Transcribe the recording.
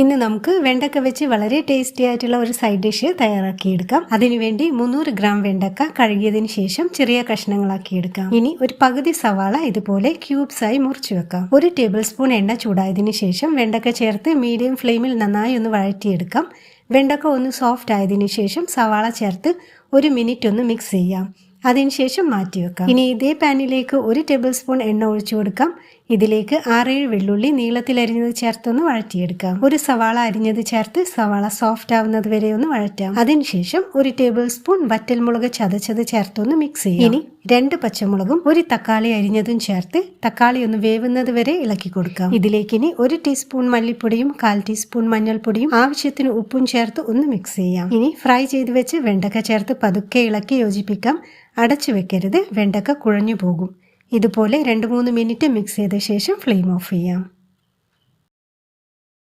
ഇന്ന് നമുക്ക് വെണ്ടക്ക വെച്ച് വളരെ ടേസ്റ്റി ആയിട്ടുള്ള ഒരു സൈഡ് ഡിഷ് തയ്യാറാക്കിയെടുക്കാം. അതിനുവേണ്ടി 300 ഗ്രാം വെണ്ടക്ക കഴുകിയതിന് ശേഷം ചെറിയ കഷ്ണങ്ങളാക്കിയെടുക്കാം. ഇനി ഒരു പകുതി സവാള ഇതുപോലെ ക്യൂബ്സ് ആയി മുറിച്ചു വെക്കാം. 1 ടേബിൾ സ്പൂൺ എണ്ണ ചൂടായതിനു ശേഷം വെണ്ടക്ക ചേർത്ത് മീഡിയം ഫ്ലെയിമിൽ നന്നായി ഒന്ന് വഴറ്റിയെടുക്കാം. വെണ്ടക്ക ഒന്ന് സോഫ്റ്റ് ആയതിനു ശേഷം സവാള ചേർത്ത് 1 മിനിറ്റ് ഒന്ന് മിക്സ് ചെയ്യാം. അതിനുശേഷം മാറ്റിവെക്കാം. ഇനി ഇതേ പാനിലേക്ക് 1 ടേബിൾ സ്പൂൺ എണ്ണ ഒഴിച്ചു കൊടുക്കാം. ഇതിലേക്ക് 6-7 വെള്ളുള്ളി നീളത്തിൽ അരിഞ്ഞത് ചേർത്തൊന്ന് വഴറ്റിയെടുക്കാം. 1 സവാള അരിഞ്ഞത് ചേർത്ത് സവാള സോഫ്റ്റ് ആവുന്നത് വരെ ഒന്ന് വഴറ്റാം. അതിനുശേഷം 1 ടേബിൾ സ്പൂൺ വറ്റൽമുളക് ചതച്ചത് ചേർത്തൊന്ന് മിക്സ് ചെയ്യാം. ഇനി 2 പച്ചമുളകും 1 തക്കാളി അരിഞ്ഞതും ചേർത്ത് തക്കാളി ഒന്ന് വേവുന്നത് വരെ ഇളക്കി കൊടുക്കാം. ഇതിലേക്ക് ഇനി 1 ടീസ്പൂൺ മല്ലിപ്പൊടിയും 1/4 ടീസ്പൂൺ മഞ്ഞൾപ്പൊടിയും ആവശ്യത്തിന് ഉപ്പും ചേർത്ത് ഒന്ന് മിക്സ് ചെയ്യാം. ഇനി ഫ്രൈ ചെയ്ത് വെച്ച് വെണ്ടക്ക ചേർത്ത് പതുക്കെ ഇളക്കി യോജിപ്പിക്കാം. അടച്ചു വെക്കരുത്, വെണ്ടക്ക കുഴഞ്ഞു പോകും. ഇതുപോലെ 2-3 മിനിറ്റ് മിക്സ് ചെയ്ത ശേഷം ഫ്ലെയിം ഓഫ് ചെയ്യാം.